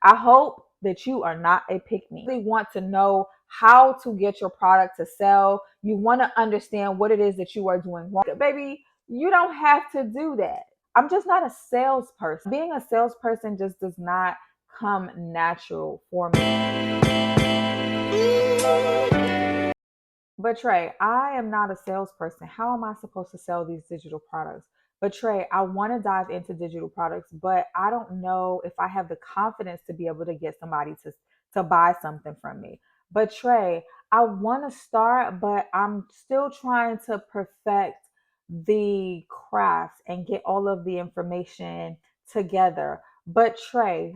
I hope that you are not a pick me. You really want to know how to get your product to sell. You want to understand what it is that you are doing wrong. Baby, you don't have to do that. I'm just not a salesperson. Being a salesperson just does not come natural for me. But Trey, I am not a salesperson. How am I supposed to sell these digital products? But Trey, I want to dive into digital products, but I don't know if I have the confidence to be able to get somebody to buy something from me. But Trey, I want to start, but I'm still trying to perfect the craft and get all of the information together. But Trey,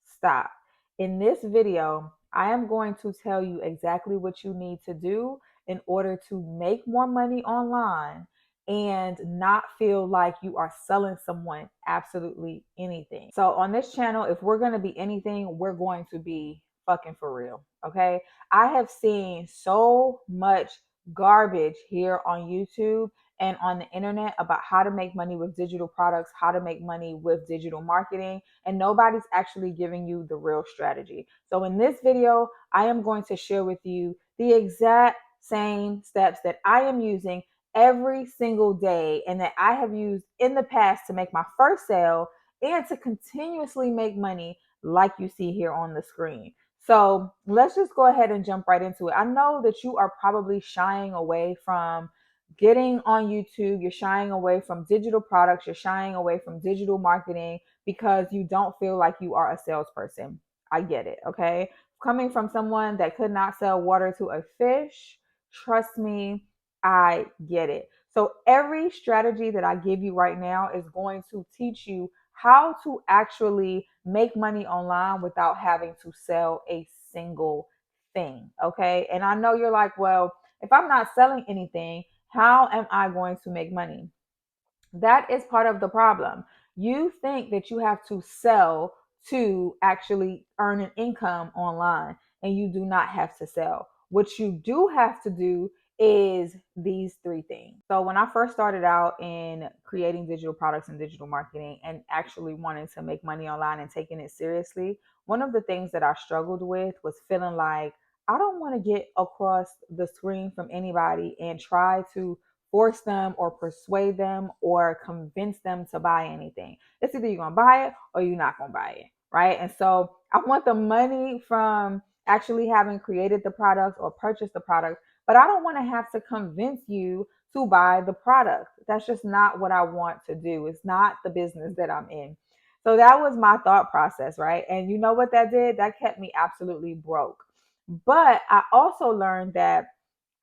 stop. In this video, I am going to tell you exactly what you need to do in order to make more money online and not feel like you are selling someone absolutely anything. So on this channel, if we're going to be anything, we're going to be fucking for real. Okay. I have seen so much garbage here on YouTube and on the internet about how to make money with digital products, how to make money with digital marketing, and nobody's actually giving you the real strategy. So in this video, I am going to share with you the exact same steps that I am using every single day and that I have used in the past to make my first sale and to continuously make money like you see here on the screen. So let's just go ahead and jump right into it. I know that you are probably shying away from getting on YouTube. You're shying away from digital products. You're shying away from digital marketing because you don't feel like you are a salesperson. I get it. Okay. Coming from someone that could not sell water to a fish, trust me, I get it. So every strategy that I give you right now is going to teach you how to actually make money online without having to sell a single thing. Okay. And I know you're like, well, if I'm not selling anything, how am I going to make money? That is part of the problem. You think that you have to sell to actually earn an income online, and you do not have to sell. What you do have to do is these three things. So, when I first started out in creating digital products and digital marketing and actually wanting to make money online and taking it seriously, one of the things that I struggled with was feeling like I don't want to get across the screen from anybody and try to force them or persuade them or convince them to buy anything. It's either you're going to buy it or you're not going to buy it, right? And so I want the money from actually having created the product or purchased the product, but I don't want to have to convince you to buy the product. That's just not what I want to do. It's not the business that I'm in. So that was my thought process, right? And you know what that did? That kept me absolutely broke. But I also learned that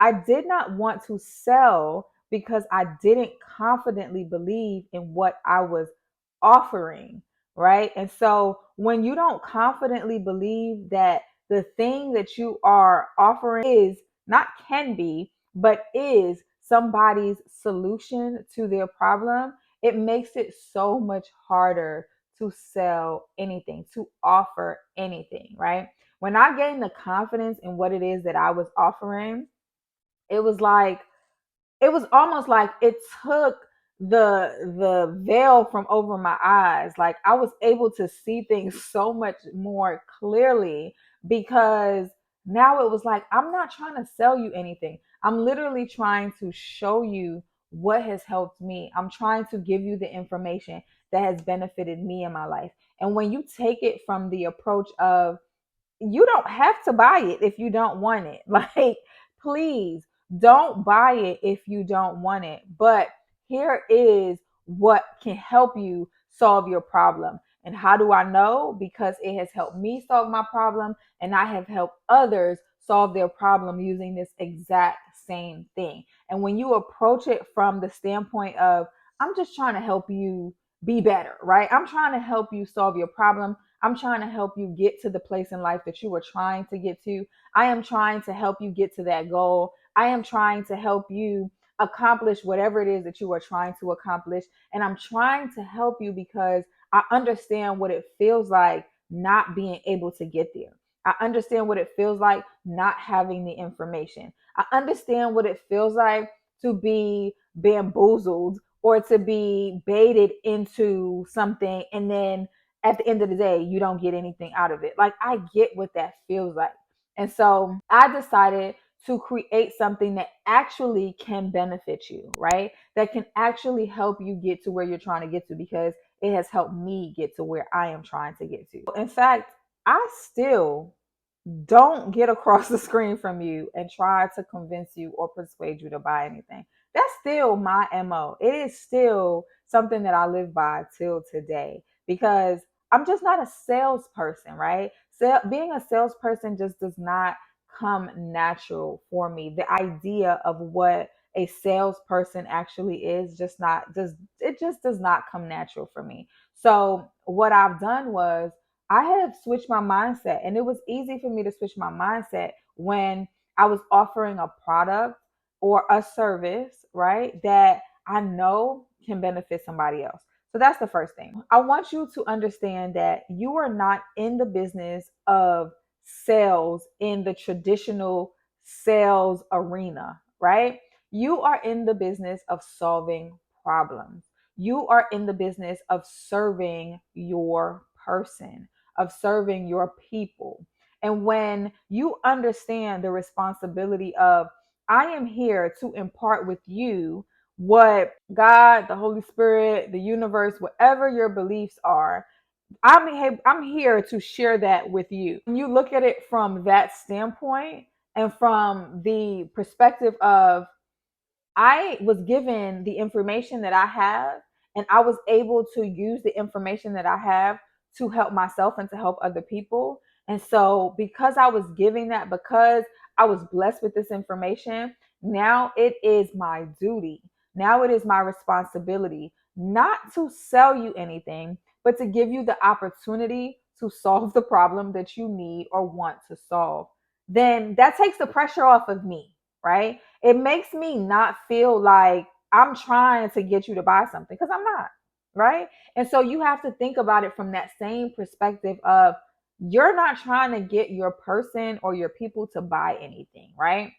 I did not want to sell because I didn't confidently believe in what I was offering, right? And so when you don't confidently believe that the thing that you are offering is not can be, but is somebody's solution to their problem, it makes it so much harder to sell anything, to offer anything, right? When I gained the confidence in what it is that I was offering, it was like it was almost like it took the veil from over my eyes. Like I was able to see things so much more clearly because now it was like I'm not trying to sell you anything. I'm literally trying to show you what has helped me. I'm trying to give you the information that has benefited me in my life. And when you take it from the approach of you don't have to buy it if you don't want it. Like, please don't buy it if you don't want it. But here is what can help you solve your problem. And how do I know? Because it has helped me solve my problem, and I have helped others solve their problem using this exact same thing. And when you approach it from the standpoint of, I'm just trying to help you be better, right? I'm trying to help you solve your problem. I'm trying to help you get to the place in life that you were trying to get to. I am trying to help you get to that goal. I am trying to help you accomplish whatever it is that you are trying to accomplish. And I'm trying to help you because I understand what it feels like not being able to get there. I understand what it feels like not having the information. I understand what it feels like to be bamboozled or to be baited into something, and then at the end of the day, you don't get anything out of it. Like, I get what that feels like. And so I decided to create something that actually can benefit you, right? That can actually help you get to where you're trying to get to, because it has helped me get to where I am trying to get to. In fact, I still don't get across the screen from you and try to convince you or persuade you to buy anything. That's still my MO. It is still something that I live by till today, because I'm just not a salesperson, right? So being a salesperson just does not come natural for me. The idea of what a salesperson actually is just not does it just does not come natural for me. So what I've done was I have switched my mindset, and it was easy for me to switch my mindset when I was offering a product or a service, right, that I know can benefit somebody else. So that's the first thing. I want you to understand that you are not in the business of sales in the traditional sales arena, right? You are in the business of solving problems. You are in the business of serving your person, of serving your people. And when you understand the responsibility of, I am here to impart with you what God, the Holy Spirit, the universe, whatever your beliefs are, I'm here to share that with you. When you look at it from that standpoint, and from the perspective of, I was given the information that I have, and I was able to use the information that I have to help myself and to help other people. And so, because I was giving that, because I was blessed with this information, now it is my duty. Now it is my responsibility not to sell you anything, but to give you the opportunity to solve the problem that you need or want to solve. Then that takes the pressure off of me, right? It makes me not feel like I'm trying to get you to buy something, because I'm not, right? And so you have to think about it from that same perspective of, you're not trying to get your person or your people to buy anything, right?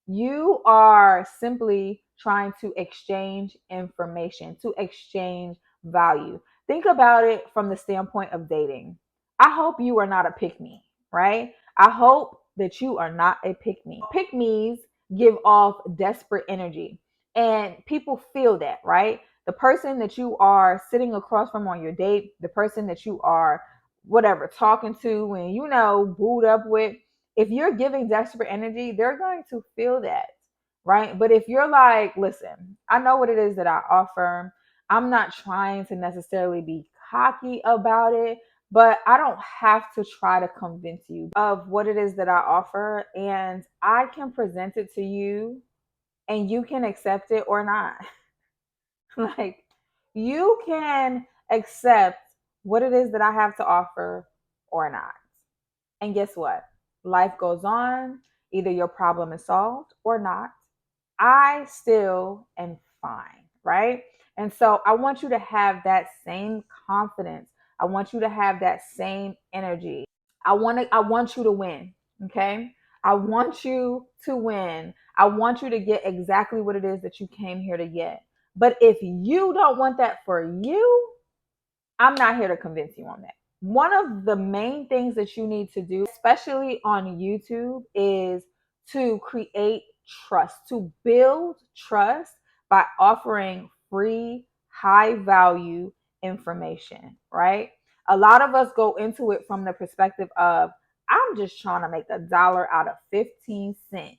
You are simply trying to exchange information, to exchange value. Think about it from the standpoint of dating. I hope you are not a pick me, right? I hope that you are not a pick me. Pick me's give off desperate energy, and people feel that, right? The person that you are sitting across from on your date, the person that you are whatever talking to and booed up with, if you're giving desperate energy, they're going to feel that, right? But if you're like, listen, I know what it is that I offer. I'm not trying to necessarily be cocky about it, but I don't have to try to convince you of what it is that I offer. And I can present it to you, and you can accept it or not. Like, you can accept what it is that I have to offer or not. And guess what? Life goes on. Either your problem is solved or not. I still am fine, right? And so I want you to have that same confidence. I want you to have that same energy. I want you to win, okay? I want you to win. I want you to get exactly what it is that you came here to get. But if you don't want that for you, I'm not here to convince you on that. One of the main things that you need to do, especially on YouTube, is to create trust, to build trust by offering free, high value information, right? A lot of us go into it from the perspective of, I'm just trying to make $1 out of 15 cents.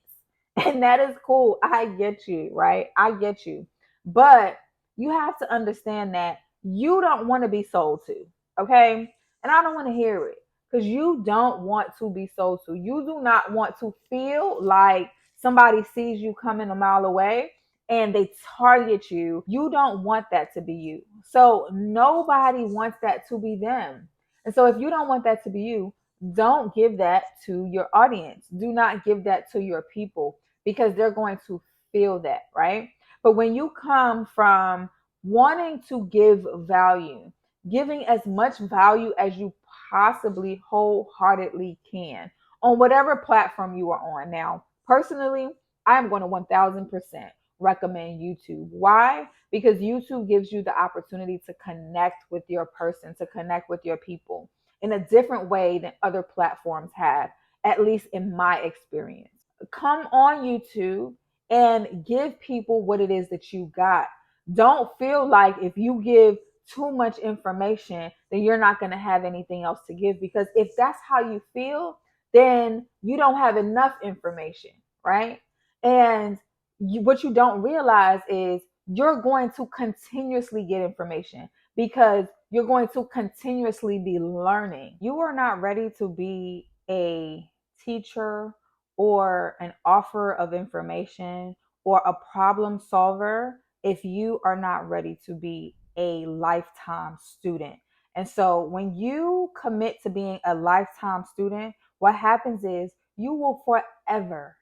And that is cool. I get you, right? I get you. But you have to understand that you don't want to be sold to, okay? And I don't want to hear it, because you don't want to be sold to. You do not want to feel like somebody sees you coming a mile away and they target you. You don't want that to be you. So nobody wants that to be them. And so if you don't want that to be you, don't give that to your audience. Do not give that to your people, because they're going to feel that, right? But when you come from wanting to give value, giving as much value as you possibly wholeheartedly can on whatever platform you are on. Now, personally, I'm going to 1000% recommend YouTube. Why? Because YouTube gives you the opportunity to connect with your person, to connect with your people in a different way than other platforms have, at least in my experience. Come on YouTube and give people what it is that you got. Don't feel like if you give too much information, then you're not going to have anything else to give. Because if that's how you feel, then you don't have enough information, right? And what you don't realize is you're going to continuously get information because you're going to continuously be learning. You are not ready to be a teacher or an offer of information or a problem solver if you are not ready to be a lifetime student. And so when you commit to being a lifetime student, what happens is you will forever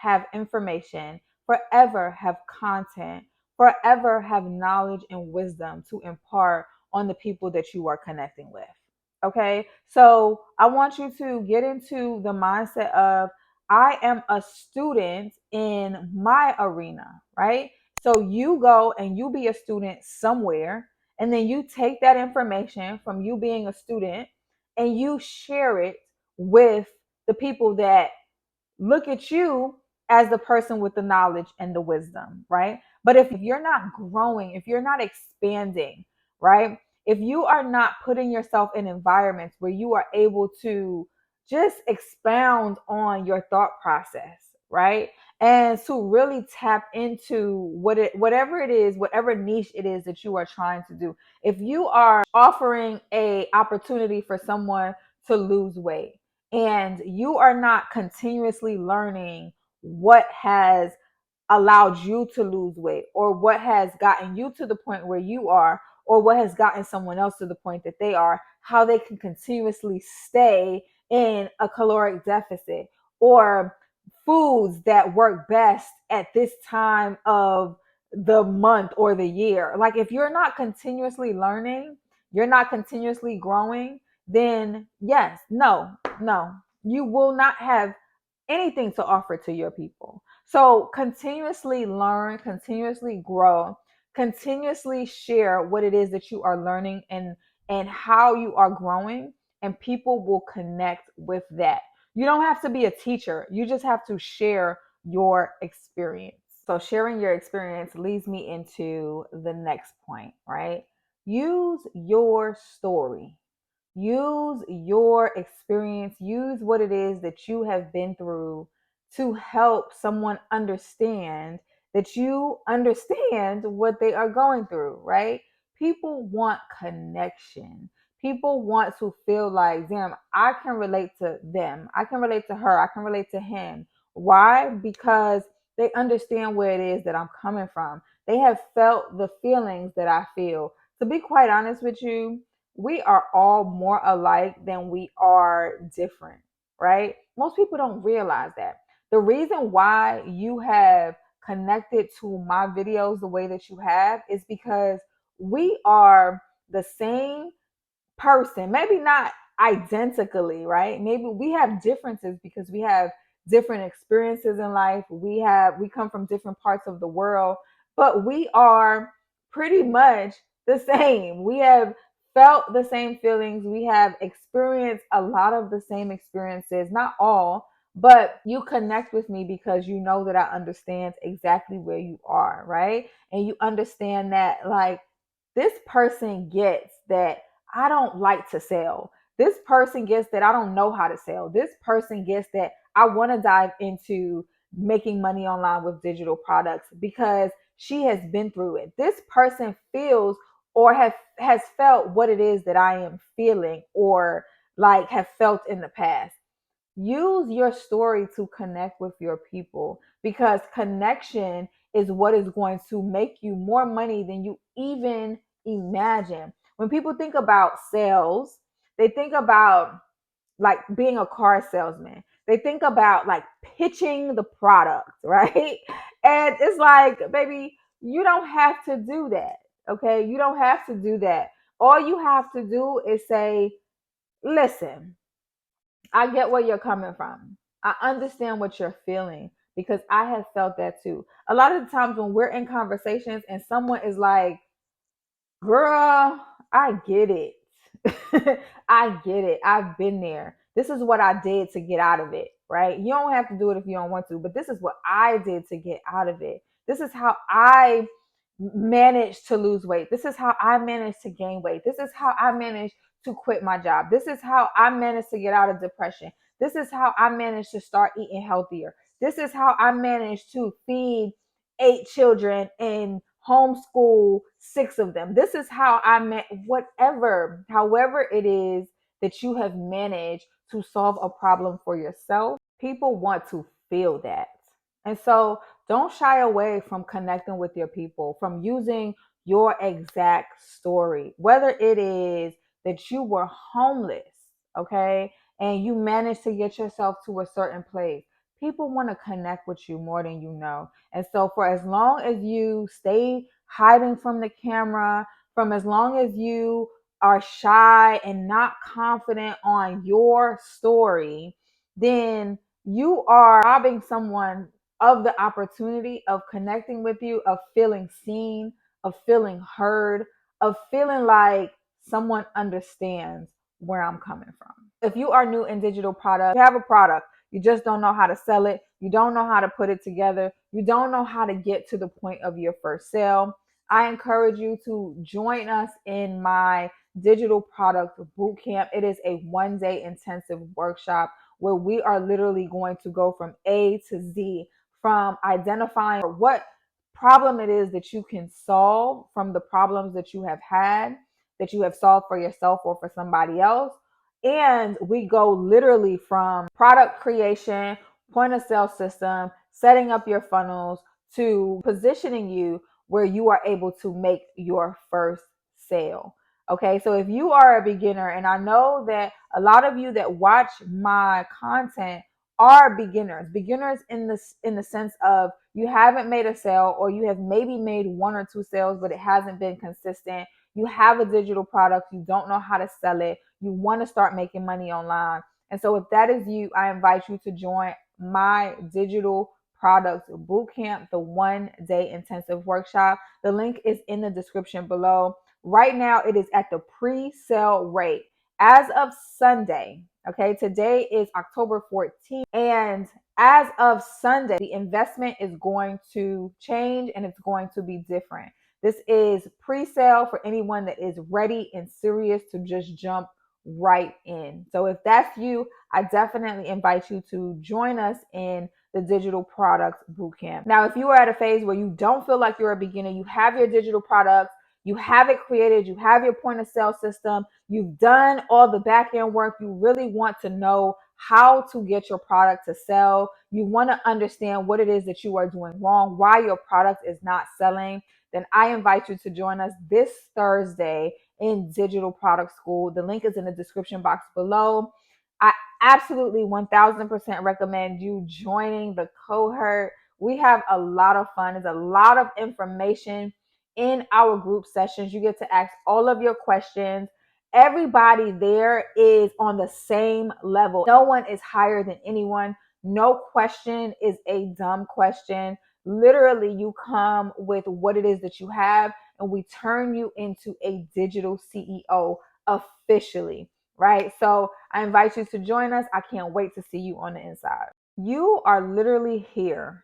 have information, forever have content, forever have knowledge and wisdom to impart on the people that you are connecting with. Okay. So I want you to get into the mindset of I am a student in my arena, right? So you go and you be a student somewhere, and then you take that information from you being a student and you share it with the people that look at you as the person with the knowledge and the wisdom, right? But if you're not growing, if you're not expanding, right? If you are not putting yourself in environments where you are able to just expound on your thought process, right? And to really tap into whatever it is, whatever niche it is that you are trying to do. If you are offering a opportunity for someone to lose weight, and you are not continuously learning what has allowed you to lose weight or what has gotten you to the point where you are or what has gotten someone else to the point that they are, how they can continuously stay in a caloric deficit, or foods that work best at this time of the month or the year. Like if you're not continuously learning, you're not continuously growing, then yes, no, you will not have anything to offer to your people. So continuously learn, continuously grow, continuously share what it is that you are learning and how you are growing, and people will connect with that. You don't have to be a teacher. You just have to share your experience. So sharing your experience leads me into the next point, right? Use your story. Use your experience, use what it is that you have been through to help someone understand that you understand what they are going through, right? People want connection. People want to feel like, damn, I can relate to them. I can relate to her. I can relate to him. Why? Because they understand where it is that I'm coming from. They have felt the feelings that I feel. To be quite honest with you, we are all more alike than we are different, right? Most people don't realize that. The reason why you have connected to my videos the way that you have is because we are the same person, maybe not identically, right? Maybe we have differences because we have different experiences in life. We come from different parts of the world, but we are pretty much the same. We have felt the same feelings. We have experienced a lot of the same experiences, not all, but you connect with me because you know that I understand exactly where you are, right? And you understand that like this person gets that I don't like to sell. This person gets that I don't know how to sell. This person gets that I want to dive into making money online with digital products because she has been through it. This person feels or has felt what it is that I am feeling or like have felt in the past. Use your story to connect with your people because connection is what is going to make you more money than you even imagine. When people think about sales, they think about like being a car salesman. They think about like pitching the product, right? And it's like, baby, you don't have to do that. Okay? You don't have to do that. All you have to do is say, listen, I get where you're coming from. I understand what you're feeling, because I have felt that too. A lot of the times when we're in conversations and someone is like, girl, I get it. I get it. I've been there. This is what I did to get out of it, right? You don't have to do it if you don't want to, but this is what I did to get out of it. This is how I managed to lose weight. This is how I managed to gain weight. This is how I managed to quit my job. This is how I managed to get out of depression. This is how I managed to start eating healthier. This is how I managed to feed 8 children and homeschool 6 of them. This is how I met whatever, however it is that you have managed to solve a problem for yourself. People want to feel that. And so don't shy away from connecting with your people, from using your exact story, whether it is that you were homeless, okay, and you managed to get yourself to a certain place. People want to connect with you more than you know. And so, for as long as you stay hiding from the camera, from as long as you are shy and not confident on your story, then you are robbing someone of the opportunity of connecting with you, of feeling seen, of feeling heard, of feeling like someone understands where I'm coming from. If you are new in digital product, you have a product, you just don't know how to sell it, you don't know how to put it together, you don't know how to get to the point of your first sale, I encourage you to join us in my digital product bootcamp. It is a 1-day intensive workshop where we are literally going to go from A to Z, from identifying what problem it is that you can solve from the problems that you have had, that you have solved for yourself or for somebody else. And we go literally from product creation, point of sale system, setting up your funnels, to positioning you where you are able to make your first sale. Okay, so if you are a beginner, and I know that a lot of you that watch my content are beginners in the sense of you haven't made a sale, or you have maybe made 1 or 2 sales, but it hasn't been consistent. You have a digital product, you don't know how to sell it, you want to start making money online. And so if that is you, I invite you to join my digital products bootcamp, the 1-day intensive workshop. The link is in the description below. Right now, it is at the pre-sale rate as of Sunday. Okay, today is October 14th, and as of Sunday, the investment is going to change and it's going to be different. This is pre-sale for anyone that is ready and serious to just jump right in. So if that's you, I definitely invite you to join us in the digital products bootcamp. Now, if you are at a phase where you don't feel like you're a beginner, you have your digital products, you have it created, you have your point of sale system, you've done all the back end work, you really want to know how to get your product to sell, you want to understand what it is that you are doing wrong, why your product is not selling, then I invite you to join us this Thursday in Digital Product School. The link is in the description box below. I absolutely 1000% recommend you joining the cohort. We have a lot of fun. There's a lot of information in our group sessions. You get to ask all of your questions. Everybody there is on the same level. No one is higher than anyone. No question is a dumb question. Literally, you come with what it is that you have, and we turn you into a digital CEO officially, right? So I invite you to join us. I can't wait to see you on the inside. You are literally here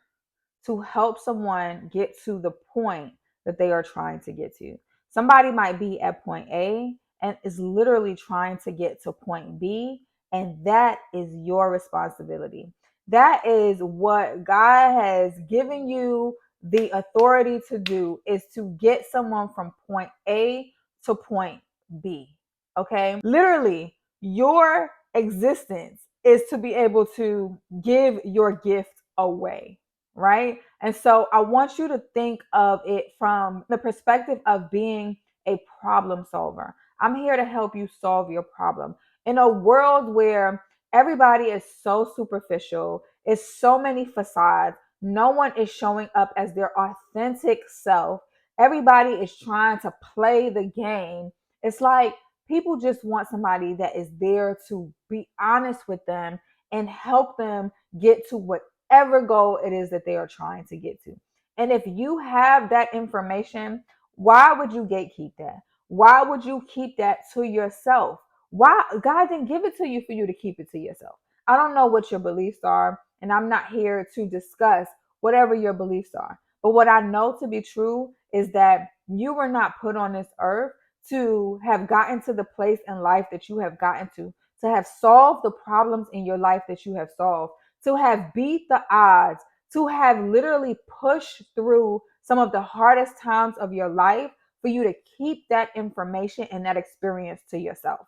to help someone get to the point that they are trying to get to. Somebody might be at point A and is literally trying to get to point B, and that is your responsibility. That is what God has given you the authority to do, is to get someone from point A to point B. Okay? Literally, your existence is to be able to give your gift away, right? And so I want you to think of it from the perspective of being a problem solver. I'm here to help you solve your problem. In a world where everybody is so superficial, it's so many facades, no one is showing up as their authentic self. Everybody is trying to play the game. It's like people just want somebody that is there to be honest with them and help them get to what whatever goal it is that they are trying to get to. And if you have that information, why would you gatekeep that? Why would you keep that to yourself? Why? God didn't give it to you for you to keep it to yourself. I don't know what your beliefs are, and I'm not here to discuss whatever your beliefs are. But what I know to be true is that you were not put on this earth to have gotten to the place in life that you have gotten to have solved the problems in your life that you have solved, to have beat the odds, to have literally pushed through some of the hardest times of your life for you to keep that information and that experience to yourself.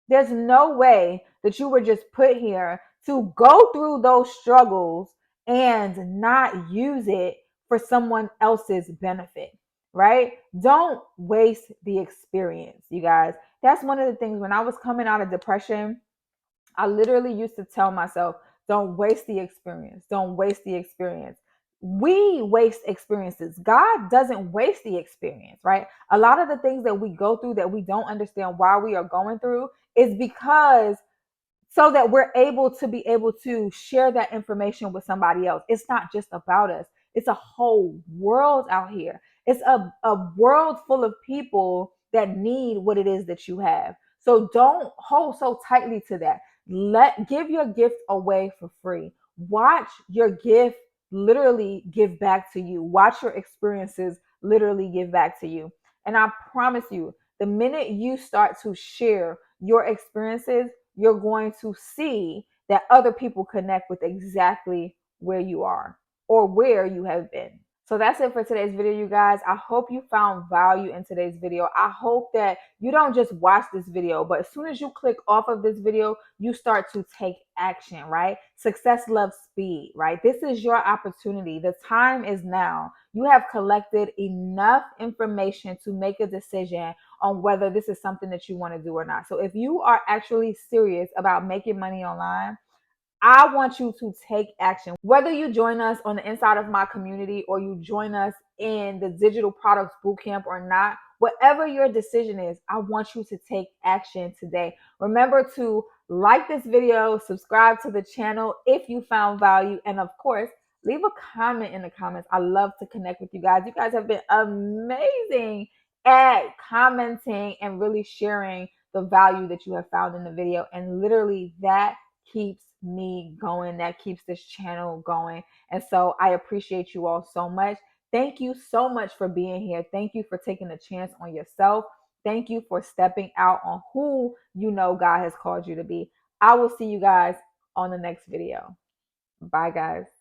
There's no way that you were just put here to go through those struggles and not use it for someone else's benefit, right? Don't waste the experience, you guys. That's one of the things when I was coming out of depression, I literally used to tell myself, don't waste the experience. Don't waste the experience. We waste experiences. God doesn't waste the experience, right? A lot of the things that we go through that we don't understand why we are going through is because so that we're able to share that information with somebody else. It's not just about us. It's a whole world out here. It's a world full of people that need what it is that you have. So don't hold so tightly to that. Give your gift away for free. Watch your gift literally give back to you. Watch your experiences literally give back to you. And I promise you, the minute you start to share your experiences, you're going to see that other people connect with exactly where you are or where you have been. So that's it for today's video, you guys. I hope you found value in today's video. I hope that you don't just watch this video, but as soon as you click off of this video, you start to take action, right? Success loves speed, right? This is your opportunity. The time is now. You have collected enough information to make a decision on whether this is something that you want to do or not. So if you are actually serious about making money online, I want you to take action. Whether you join us on the inside of my community or you join us in the digital products bootcamp or not, whatever your decision is, I want you to take action today. Remember to like this video, subscribe to the channel if you found value, and of course, leave a comment in the comments. I love to connect with you guys. You guys have been amazing at commenting and really sharing the value that you have found in the video, and literally that keeps me going, that keeps this channel going. And so I appreciate you all so much. Thank you so much for being here. Thank you for taking a chance on yourself. Thank you for stepping out on who you know God has called you to be. I will see you guys on the next video. Bye, guys.